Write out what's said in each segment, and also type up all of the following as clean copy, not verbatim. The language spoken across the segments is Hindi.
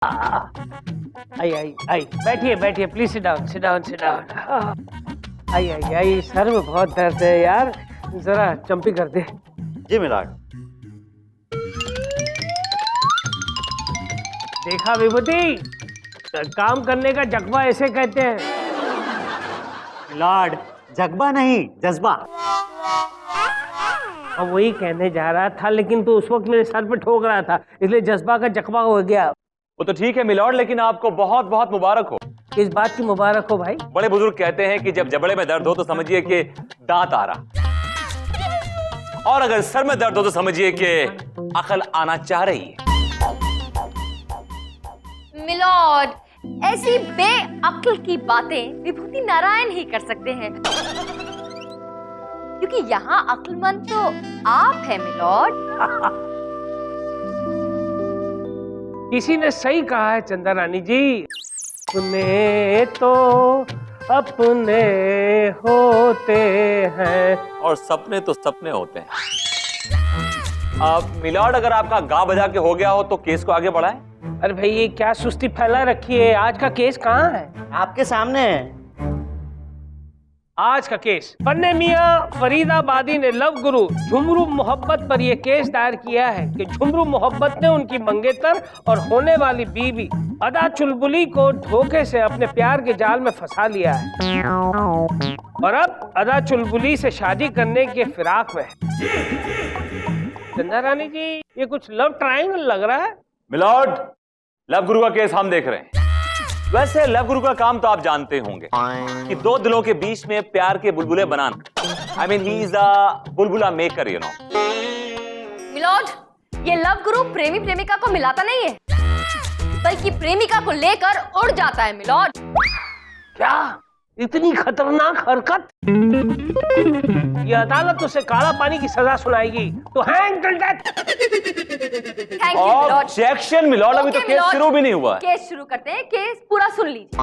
आई आई आई, बैठिए बैठिए, please sit down sit down sit down. I I I, sir में बहुत दर्द है यार, जरा चंपी कर दे। जी मिलाड। देखा विभूति, काम करने का जज्बा ऐसे कहते हैं। मिलाड, जज्बा नहीं जज्बा। अब वही कहने जा रहा था, लेकिन तो उस वक्त मेरे सर पे ठोक रहा था, इसलिए जज्बा का जज्बा हो गया। वो तो ठीक है मिलॉर्ड, लेकिन आपको बहुत बहुत मुबारक हो। किस बात की मुबारक हो भाई? बड़े बुजुर्ग कहते हैं कि जब जबड़े में दर्द हो तो समझिए कि दांत आ रहा, और अगर सर में दर्द हो तो समझिए कि अकल आना चाह रही है। मिलॉर्ड, ऐसी बेअक्ल की बातें विभूति नारायण ही कर सकते हैं, क्योंकि यहाँ अक्लमंद तो आप हैं मिलॉर्ड। किसी ने सही कहा है चंदा रानी जी, अपने तो अपने होते हैं और सपने तो सपने होते हैं। मिलॉर्ड, अगर आपका गा बजा के हो गया हो तो केस को आगे बढ़ाएं। अरे भाई, ये क्या सुस्ती फैला रखी है? आज का केस कहाँ है? आपके सामने है। आज का केस, फन्ने मियां फरीदाबादी ने लव गुरु झुमरू मोहब्बत पर यह केस दायर किया है कि झुमरू मोहब्बत ने उनकी मंगेतर और होने वाली बीवी अदा चुलबुली को धोखे से अपने प्यार के जाल में फंसा लिया है, और अब अदा चुलबुली से शादी करने के फिराक में है। चंदा रानी जी, ये कुछ लव ट्रायंगल लग रहा है। मिलॉर्ड, लव गुरु का केस हम देख रहे हैं। वैसे लव गुरु का काम तो आप जानते होंगे कि दो दिलों के बीच में प्यार के बुलबुले बनाना। I mean, he is a बुलबुला मेकर, you know. मिलॉर्ड, ये लव गुरु प्रेमी प्रेमिका को मिलाता नहीं है, बल्कि प्रेमिका को लेकर उड़ जाता है मिलॉर्ड। क्या इतनी खतरनाक हरकत? ये अदालत उसे काला पानी की सजा सुनाएगी, तो hang till death. Thank you milord. Objection milord, अभी तो केस शुरू भी नहीं हुआ है। केस शुरू करते हैं, केस पूरा सुन लीजिए।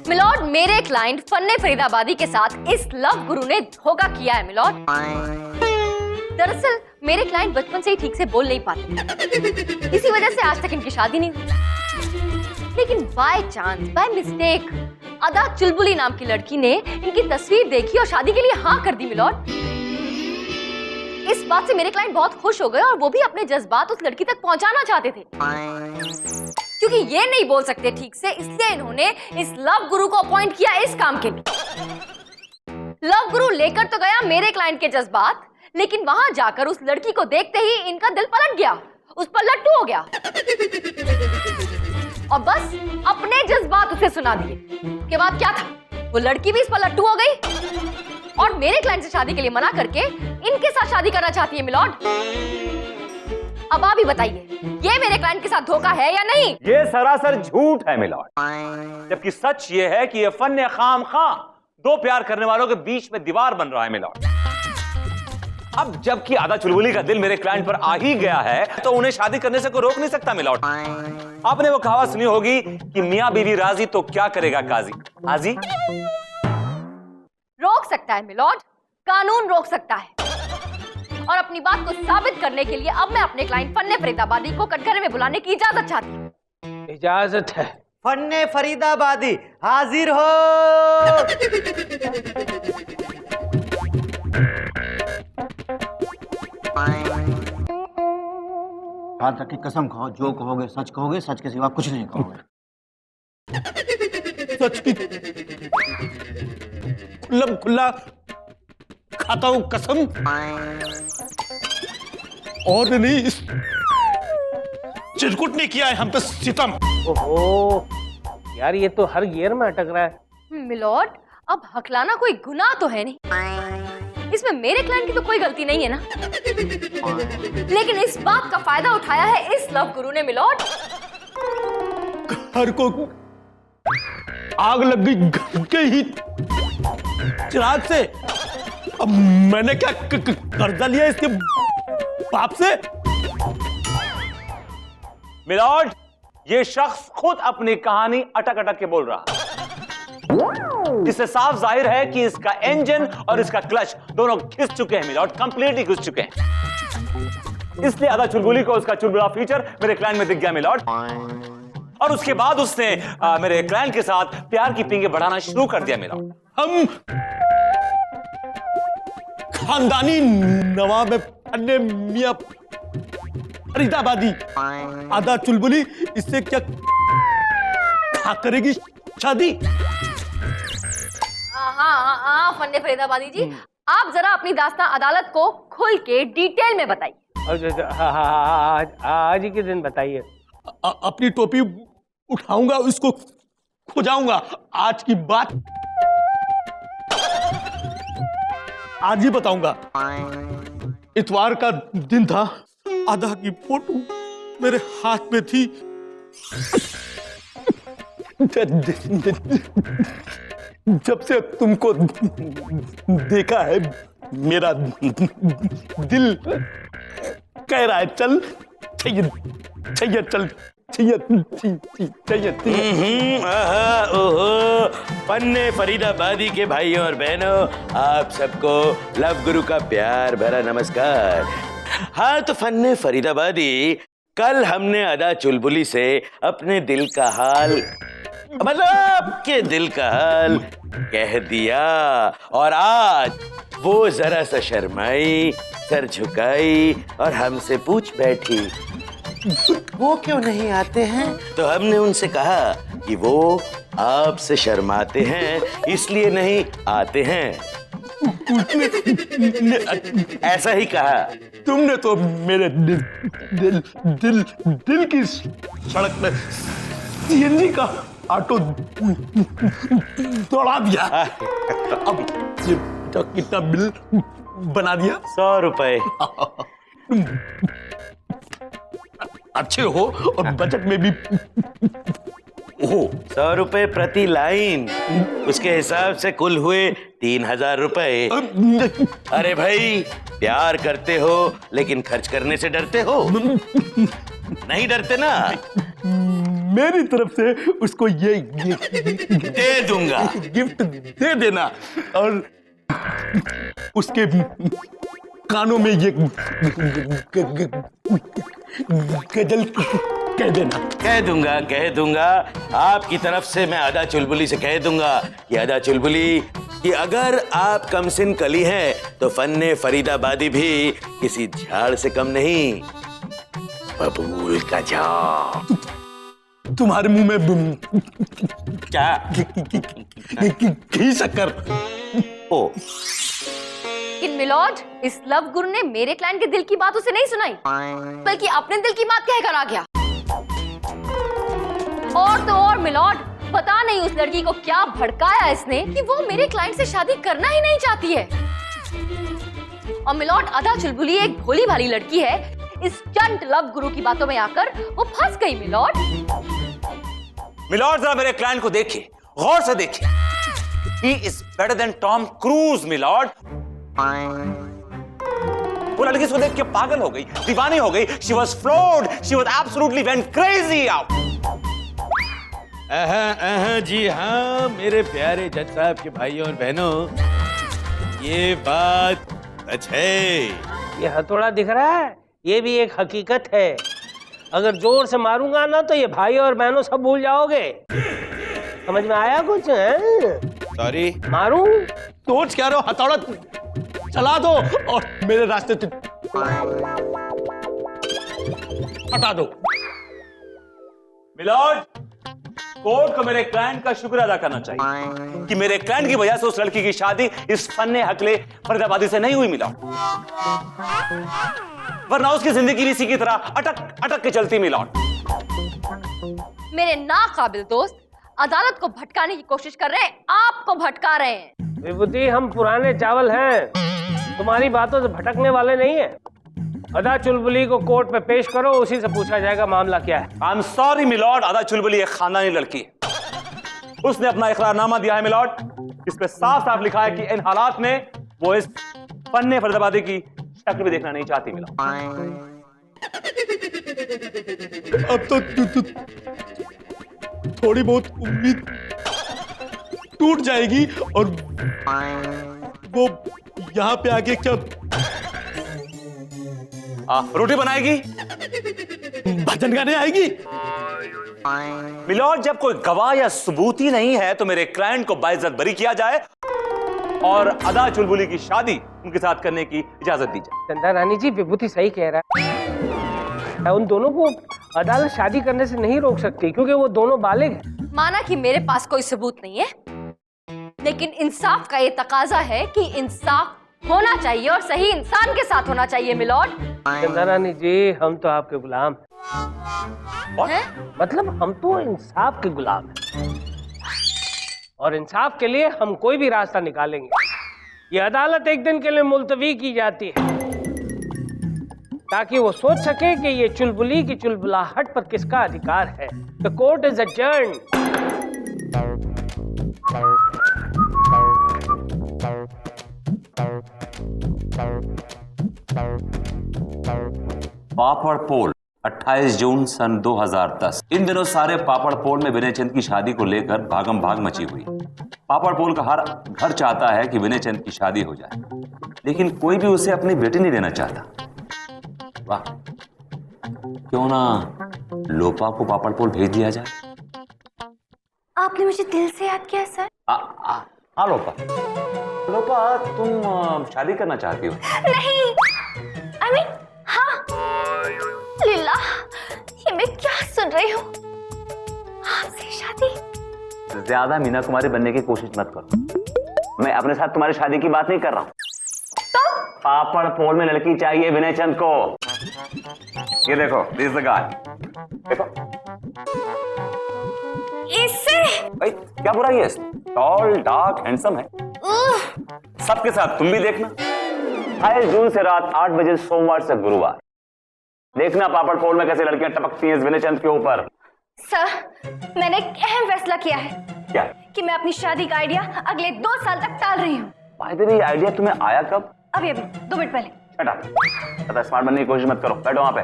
मिलॉर्ड, मेरे क्लाइंट फन्ने फरीदाबादी के साथ इस लव गुरु ने धोखा किया है मिलॉर्ड। दरअसल मेरे क्लाइंट बचपन से ही ठीक से बोल नहीं पाते, इसी वजह से आज तक इनकी शादी नहीं हुई। लेकिन बाय चांस, बाय मिस्टेक, अदा चुलबुली नाम की लड़की ने इनकी तस्वीर देखी और शादी के लिए हाँ कर दी मिलॉर्ड। इस बात से मेरे क्लाइंट बहुत खुश हो गए और वो भी अपने जज्बात उस लड़की तक पहुंचाना चाहते थे। क्योंकि ये नहीं बोल सकते ठीक से, इसलिए इन्होंने इस लव गुरु को अपॉइंट किया इस काम के लिए। लव गुरु लेकर तो गया मेरे क्लाइंट के जज्बात, लेकिन वहां जाकर उस लड़की को देखते ही इनका दिल पलट गया, उस पर लट्टू हो गया और बस अपने जज्बात उसे सुना दिए। के बाद क्या था, वो लड़की भी इस पर लट्टू हो गई और मेरे क्लाइंट से शादी के लिए मना करके इनके साथ शादी करना चाहती है मिलॉर्ड। अब आप ही बताइए, ये मेरे क्लाइंट के साथ धोखा है या नहीं? ये सरासर झूठ है मिलॉर्ड, जबकि सच ये है कि ये फन खाम खां दो प्यार करने वालों के बीच में दीवार बन रहा है मिलॉर्ड। अब जबकि आदा चुलबुली का दिल मेरे क्लाइंट पर आ ही गया है, तो उन्हें शादी करने से कोई रोक नहीं सकता मिलॉर्ड। आपने वो कहावत सुनी होगी कि मियां बीवी राजी तो क्या करेगा काजी। हाजी रोक सकता है मिलॉर्ड, कानून रोक सकता है। और अपनी बात को साबित करने के लिए अब मैं अपने क्लाइंट फन्ने फरीदाबादी को कटघरे में बुलाने की इजाजत चाहती हूँ। इजाजत है। फन्ने फरीदाबादी हाजिर हो। हाथ रख के कसम खाओ, जो कहोगे सच के सिवा कुछ नहीं कहोगे। सच की खुला खाता हूं कसम, और नहीं इस चिरकुट ने किया है हम पे सितम। ओहो यार, ये तो हर गियर में अटक रहा है। मिलॉर्ड, अब हकलाना कोई गुनाह तो है नहीं, इसमें मेरे क्लाइंट की तो कोई गलती नहीं है ना। लेकिन इस बात का फायदा उठाया है इस लव गुरु ने मिलॉर्ड। घर को आग लग गई, घर के ही चिराग से। अब मैंने क्या कर्जा लिया इसके बाप से? मिलॉर्ड, ये शख्स खुद अपनी कहानी अटक अटक के बोल रहा है, जिससे साफ जाहिर है कि इसका इंजन और इसका क्लच दोनों घिस चुके हैं मिलॉर्ड, कंप्लीटली घिस चुके हैं। इसलिए अदा चुलबुली को उसका चुलबुला फीचर मेरे क्लाइंट में दिख गया मिलॉर्ड। और उसके बाद उसने मेरे क्लाइंट के साथ प्यार की पींगे बढ़ाना शुरू कर दिया मिलॉर्ड। हम खानदानी नवाब फन्ने मियां फरीदाबादी आधा चुलबुली इससे क्या करेगी शादी? हाँ फन्ने फरीदाबादी जी, आप जरा अपनी दास्तां अदालत को खुल के डिटेल में बताइए। आज ही के दिन बताइए। अपनी टोपी उठाऊंगा, उसको खुजाऊंगा। आज की बात आज ही बताऊंगा। इतवार का दिन था, आधा की फोटो मेरे हाथ में थी। जब से तुमको देखा है मेरा दिल कह रहा है चल चाहिए चाहिए चल चाहिए चाहिए। ओहो फन्ने फरीदाबादी के भाइयों और बहनों, आप सबको लव गुरु का प्यार भरा नमस्कार। हाँ तो फन्ने फरीदाबादी, कल हमने अदा चुलबुली से अपने दिल का हाल, मतलब आपके दिल का हाल कह दिया, और आज वो जरा सा शर्माई, सर झुकाई और हमसे पूछ बैठी वो क्यों नहीं आते हैं। तो हमने उनसे कहा कि वो आपसे शर्माते हैं इसलिए नहीं आते हैं। ऐसा ही कहा। तुमने तो मेरे दिल की सड़क में सीएनजी का ऑटो दौड़ा दिया। अब ये कितना बिल बना दिया? 100 रुपए। अच्छे हो और बजट में भी हो। 100 रुपए प्रति लाइन, उसके हिसाब से कुल हुए 3000 रुपए। अरे भाई, प्यार करते हो लेकिन खर्च करने से डरते हो? नहीं डरते ना? मेरी तरफ से उसको ये दे दूंगा, गिफ्ट दे देना, और उसके कानों में ये गजल कह देना। कह दूंगा। आपकी तरफ से मैं अदा चुलबुली से कह दूंगा कि अदा चुलबुली, कि अगर आप कमसिन कली हैं तो फन्ने फरीदाबादी भी किसी झाड़ से कम नहीं। बबूल का झाड़। तुम्हारे मुंह में क्या घी शक्कर ओ? लेकिन मिलॉर्ड, इस लव गुरु ने मेरे क्लाइंट के दिल की बात उसे नहीं सुनाई, बल्कि अपने दिल की बात कहकर आ गया। और तो और मिलॉर्ड, पता नहीं उस लड़की को क्या भड़काया इसने कि वो मेरे क्लाइंट से शादी करना ही नहीं चाहती है। और मिलॉर्ड, अदा चुलबुली एक भोली भाली लड़की है। इस चंट लव गुरु की बातों में आकर वो फंस गई। मिलॉर्ड, मिलॉर्ड, जरा मेरे क्लाइंट को देखिए, गौर से देखिए। He is better than Tom Cruise, milord. वो लड़की इसको देख के पागल हो गई, दीवानी हो गई। She was floored, she was absolutely went crazy out. जी हाँ मेरे प्यारे जज साहब के भाइयों और बहनों, ये बात सच है। ये हथौड़ा दिख रहा है, ये भी एक हकीकत है। अगर जोर से मारूंगा ना तो ये भाई और बहनों सब भूल जाओगे। समझ में आया कुछ? सॉरी। मारूं? सोच क्या रहे हो? हथौड़ा चला दो और मेरे रास्ते से हटा दो। मिलॉर्ड, कोर्ट को मेरे क्लाइंट का शुक्र अदा करना चाहिए कि मेरे क्लाइंट की वजह से उस लड़की की शादी इस फन्ने हकले फरीदाबादी से नहीं हुई मिलॉर्ड, वरना उसकी जिंदगी भी इसी की तरह अटक अटक के चलती मिलॉर्ड। मेरे नाकाबिल दोस्त अदालत को भटकाने की कोशिश कर रहे हैं, आपको भटका रहे हैं। विभूति, हम पुराने चावल हैं, तुम्हारी बातों से भटकने वाले नहीं है। अदा चुलबुली को कोर्ट में पेश करो, उसी से पूछा जाएगा मामला क्या है। आई एम सॉरी मिलॉर्ड, अदा चुलबुली एक खानदानी लड़की है। उसने अपना इकरारनामा दिया है मिलॉर्ड, इस पे साफ साफ लिखा है कि इन हालात में वो इस फन्ने फरीदाबादी की शक्ल भी देखना नहीं चाहती मिलॉर्ड। अब तो थोड़ी बहुत उम्मीद टूट जाएगी और वो यहाँ पे आके क्या रोटी बनाएगी, भजन गाने आएगी। मिलॉर्ड, जब कोई गवाह या सबूत ही नहीं है तो मेरे क्लाइंट को बाइज्जत बरी किया जाए और अदा चुलबुली की शादी उनके साथ करने की इजाजत दी जाए। चंदा रानी जी, विभूति सही कह रहा है। उन दोनों को अदालत शादी करने से नहीं रोक सकती क्योंकि वो दोनों बालिग हैं। माना कि मेरे पास कोई सबूत नहीं है, लेकिन इंसाफ का ये तकाजा है कि इंसाफ होना चाहिए और सही इंसान के साथ होना चाहिए मिलॉर्ड। चंदा रानी जी, हम तो आपके गुलाम हैं? मतलब हम तो इंसाफ के गुलाम हैं और इंसाफ के लिए हम कोई भी रास्ता निकालेंगे। ये अदालत एक दिन के लिए मुलतवी की जाती है ताकि वो सोच सके कि ये चुलबुली की चुलबुलाहट पर किसका अधिकार है। The court is adjourned. Papad Pol 28 जून सन 2010। इन दिनों सारे पापड़ पोल में विनय चंद की शादी को लेकर भागम भाग मची हुई। पापड़ पोल का हर घर चाहता है कि विनय चंद की शादी हो जाए, लेकिन कोई भी उसे अपनी बेटी नहीं देना चाहता। वाह, क्यों ना लोपा को पापड़ पोल भेज दिया जाए। आपने मुझे दिल से याद किया सर। हाँ लोपा, लोपा तुम शादी करना चाहती हो? नहीं, I mean, हाँ। लीला, ये मैं क्या सुन रही हूँ? आपसे शादी? ज्यादा मीना कुमारी बनने की कोशिश मत करो। मैं अपने साथ तुम्हारी शादी की बात नहीं कर रहा हूँ। तो? पापड़ पोल में लड़की चाहिए विनय चंद को। ये देखो, दिस इज द गाय। देखो इससे? भाई क्या बुराई है इसमें? टॉल, डार्क, हैंडसम है। सबके साथ तुम भी देखना। 28 जून से रात 8 बजे सोमवार से गुरुवार देखना पापड़ पोल में कैसे लड़कियां टपकती हैं विनय चंद के ऊपर। सर, मैंने एक अहम फैसला किया है। क्या? कि मैं अपनी शादी का आइडिया अगले 2 साल तक टाल रही हूँ। फायदे ये आइडिया तुम्हें आया कब? अभी 2 मिनट पहले। बेटा स्मार्ट बनने की कोशिश मत करो, बैठो वहां पे।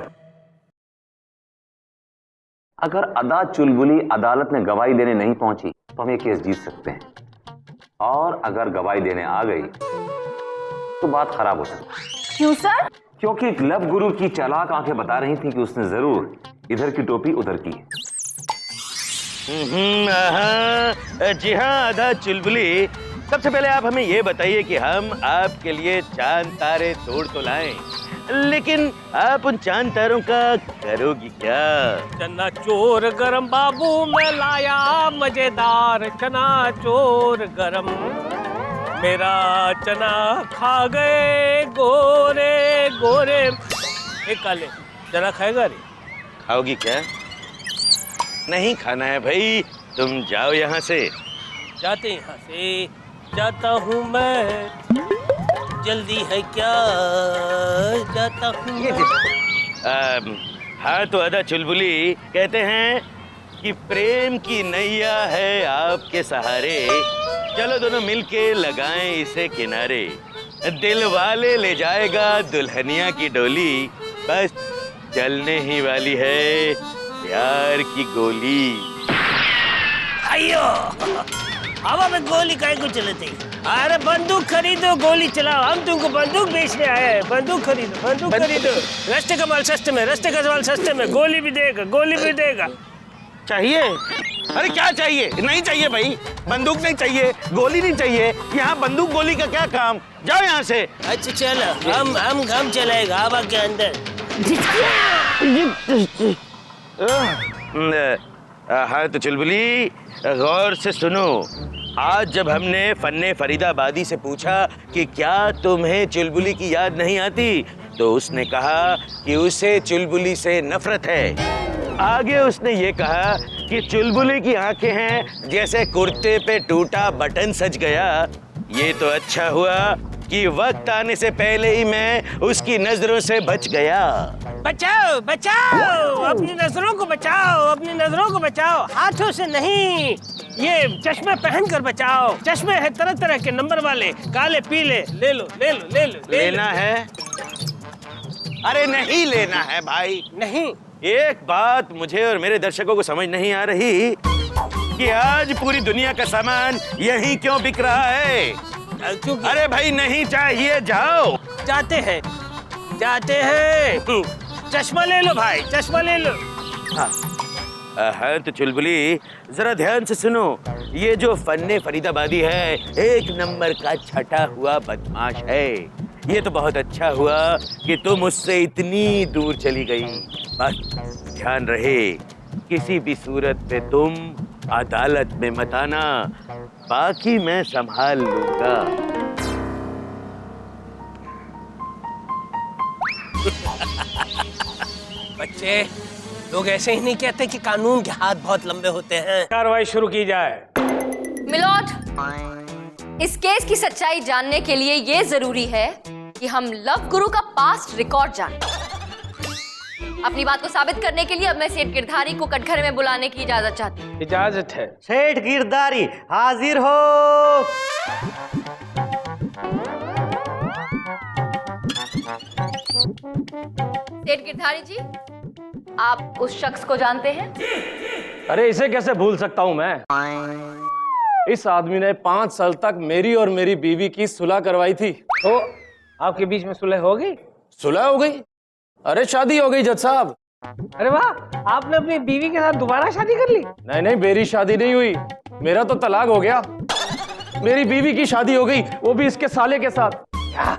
अगर अदा चुलबुली अदालत में गवाही देने नहीं पहुंची तो हम ये केस जीत सकते हैं, और अगर गवाही देने आ गई तो बात खराब हो सकती है। क्यों सर? क्योंकि लव गुरु की चालाक आंखें बता रही थी कि उसने जरूर इधर की टोपी उधर की है। जी हाँ अदा चुलबुली, सबसे पहले आप हमें ये बताइए कि हम आपके लिए चांद तारे तोड़ तो लाएं, लेकिन आप उन चांद तारों का करोगी क्या? चना चोर गरम बाबू मैं लाया मजेदार चना चोर गरम, मेरा चना खा गए गोरे गोरे। एक काले चना खाएगा रे? खाओगी क्या? नहीं खाना है भाई, तुम जाओ यहाँ से। जाते यहाँ से, जाता हूँ मैं, जल्दी है क्या, जाता हूँ। हाँ तो अदा चुलबुली, कहते हैं कि प्रेम की नैया है आपके सहारे, चलो दोनों मिलके लगाएं इसे किनारे, दिल वाले ले जाएगा दुल्हनिया की डोली, बस चलने ही वाली है प्यार की गोली। आइयो, हवा में गोली काहे को चलते? अरे बंदूक खरीदो, गोली चलाओ। हम तुमको बंदूक बेचने आए हैं। बंदूक खरीदो, बंदूक खरीदो। रस्ते का माल सस्ते में, रस्ते का माल सस्ते में। गोली भी देगा, गोली भी देगा। चाहिए? अरे क्या चाहिए? नहीं चाहिए भाई, बंदूक नहीं चाहिए, गोली नहीं चाहिए। यहाँ बंदूक गोली का क्या काम? जाओ यहाँ से। अच्छा चलो, हम चलाएगा हवा के अंदर। हाँ तो चुलबुली गौर से सुनो, आज जब हमने फन्ने फरीदाबादी से पूछा कि क्या तुम्हें चुलबुली की याद नहीं आती, तो उसने कहा कि उसे चुलबुली से नफरत है। आगे उसने ये कहा कि चुलबुली की आंखें हैं जैसे कुर्ते पे टूटा बटन सज गया। ये तो अच्छा हुआ कि वक्त आने से पहले ही मैं उसकी नजरों से बच गया। बचाओ बचाओ, अपनी नजरों को बचाओ, अपनी नजरों को बचाओ, हाथों से नहीं। ये चश्मे पहन कर बचाओ। चश्मे हैं तरह तरह के, नंबर वाले, काले पीले। ले लो ले लो ले लो। लेना है? अरे नहीं लेना है भाई, नहीं। एक बात मुझे और मेरे दर्शकों को समझ नहीं आ रही कि आज पूरी दुनिया का सामान यहीं क्यों बिक रहा है। अरे भाई नहीं चाहिए, जाओ। जाते हैं, जाते हैं। चश्मा ले लो भाई, चश्मा ले लो। हाँ, हाँ तो चुलबुली जरा ध्यान से सुनो, ये जो फन्ने फरीदाबादी है एक नंबर का छटा हुआ बदमाश है। ये तो बहुत अच्छा हुआ कि तुम उससे इतनी दूर चली गई। बस ध्यान रहे किसी भी सूरत पे तुम अदालत में मत आना, बाकी मैं संभाल लूंगा। बच्चे, लोग ऐसे ही नहीं कहते कि कानून के हाथ बहुत लंबे होते हैं। कार्रवाई शुरू की जाए। मिलॉर्ड, इस केस की सच्चाई जानने के लिए ये जरूरी है कि हम लव गुरु का पास्ट रिकॉर्ड जानें। अपनी बात को साबित करने के लिए अब मैं सेठ गिरधारी को कटघरे में बुलाने की इजाजत चाहती हूँ। इजाजत है। सेठ गिरधारी हाजिर हो। सेठ गिरधारी जी, आप उस शख्स को जानते हैं? अरे इसे कैसे भूल सकता हूं मैं। इस आदमी ने 5 साल तक मेरी और मेरी बीवी की सुलह करवाई थी। तो आपके बीच में सुलह हो गई? सुलह हो गई? अरे शादी हो गई जज साहब। अरे वाह, आपने अपनी बीवी के साथ दोबारा शादी कर ली? नहीं नहीं, मेरी शादी नहीं हुई, मेरा तो तलाक हो गया। मेरी बीवी की शादी हो गई, वो भी इसके साले के साथ। क्या?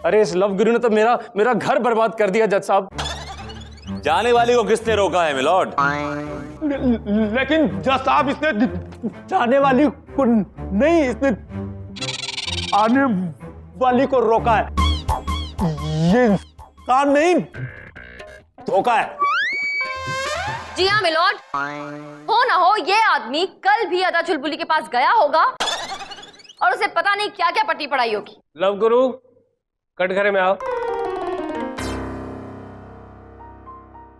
अरे इस लव गुरु ने तो मेरा घर बर्बाद कर दिया जज साहब। जाने वाली को किसने रोका है मिलॉर्ड? लेकिन जज साहब इसने जाने वाली को नहीं, इसने आने वाली को रोका है। ये काम नहीं, धोखा है। जी हाँ मिलॉर्ड, हो ना हो ये आदमी कल भी अदा चुलबुली के पास गया होगा और उसे पता नहीं क्या क्या पट्टी पढ़ाई होगी। लव गुरु, कटघरे में आओ।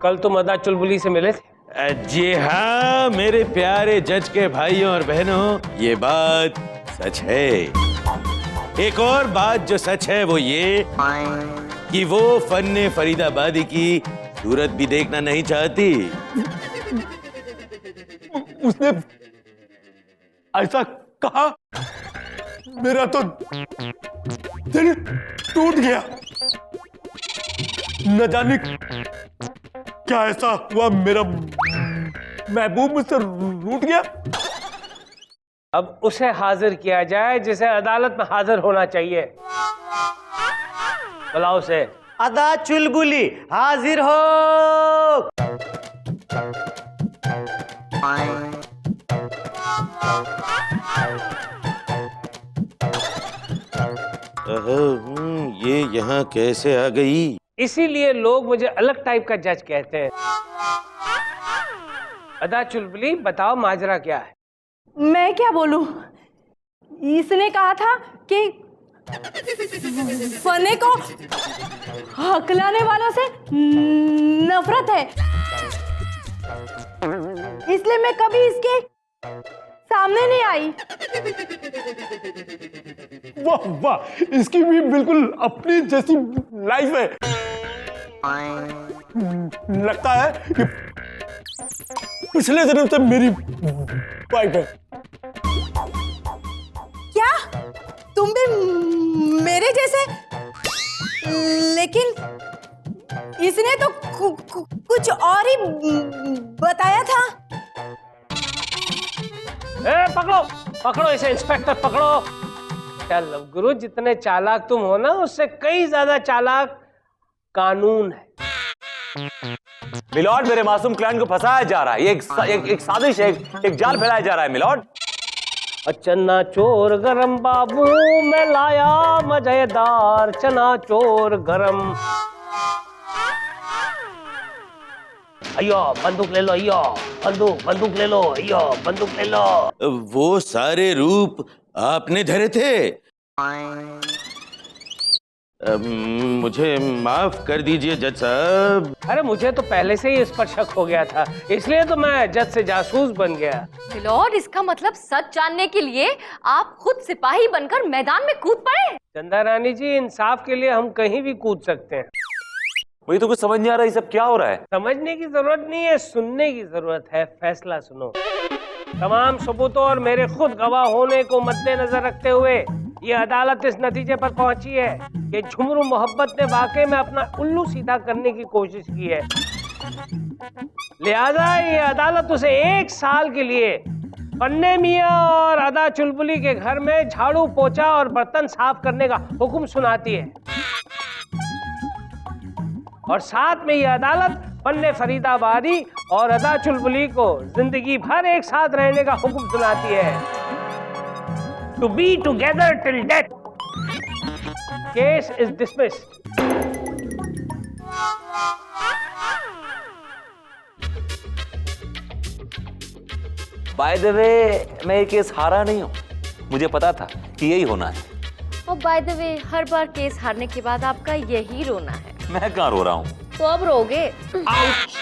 कल तुम अदा चुलबुली से मिले थे? जी हाँ मेरे प्यारे जज के भाइयों और बहनों, ये बात सच है। एक और बात जो सच है वो ये कि वो फन्ने फरीदाबादी की सूरत भी देखना नहीं चाहती। उसने ऐसा कहा, मेरा तो दिल टूट गया। न जाने क्या ऐसा हुआ, मेरा महबूब मुझसे रूठ गया। अब उसे हाजिर किया जाए जिसे अदालत में हाजिर होना चाहिए। बुलाओ उसे। अदा चुलबुली हाजिर हो। ये यहाँ कैसे आ गई? इसीलिए लोग मुझे अलग टाइप का जज कहते हैं। अदा चुलबुली, बताओ माजरा क्या है? मैं क्या बोलूं? इसने कहा था कि फने को हकलाने वालों से नफरत है, इसलिए मैं कभी इसके सामने नहीं आई। वाह वाह, इसकी भी बिल्कुल अपनी जैसी लाइफ है। लगता है कि पिछले जन्म से मेरी वाइफ है। क्या तुम भी मेरे जैसे? लेकिन इसने तो कुछ और ही बताया था। पकड़ो पकड़ो इसे, इंस्पेक्टर पकड़ो। क्या लव गुरु, जितने चालाक तुम हो ना, उससे कई ज्यादा चालाक कानून है। मिलॉर्ड, मेरे मासूम क्लाइंट को फंसाया जा रहा है। ये एक साजिश है, एक जाल फैलाया जा रहा है मिलॉर्ड। चना चोर गरम बाबू, मैं लाया मजेदार चना चोर गरम। अयो बंदूक ले लो, अयो बंदूक ले लो, अयो बंदूक ले लो। वो सारे रूप आपने धरे थे? मुझे माफ कर दीजिए जज साहब। अरे मुझे तो पहले से ही इस पर शक हो गया था, इसलिए तो मैं जज से जासूस बन गया। मिलॉर्ड, इसका मतलब सच जानने के लिए आप खुद सिपाही बनकर मैदान में कूद पड़े। चंदा रानी जी, इंसाफ के लिए हम कहीं भी कूद सकते हैं। मुझे तो कुछ समझ नहीं आ रहा, ये सब क्या हो रहा है? समझने की जरूरत नहीं है, सुनने की जरूरत है। फैसला सुनो। तमाम सबूतों और मेरे खुद गवाह होने को मद्देनजर रखते हुए ये अदालत इस नतीजे पर पहुंची है कि झुमरू मोहब्बत ने वाकई में अपना उल्लू सीधा करने की कोशिश की है। लिहाजा ये अदालत उसे 1 साल के लिए पन्ने मियाँ और अदा चुलबुली के घर में झाड़ू पोछा और बर्तन साफ करने का हुक्म सुनाती है। और साथ में ये अदालत पन्ने फरीदाबादी और अदा चुलबुली को जिंदगी भर एक साथ रहने का हुक्म सुनाती है। To be together till death. Case is dismissed. By the way मैं ये केस हारा नहीं हूं, मुझे पता था कि यही होना है। और bye the way her bar case हारने के बाद आपका यही रोना है। मैं कहाँ रो रहा हूं? तो अब रोगे। आउच!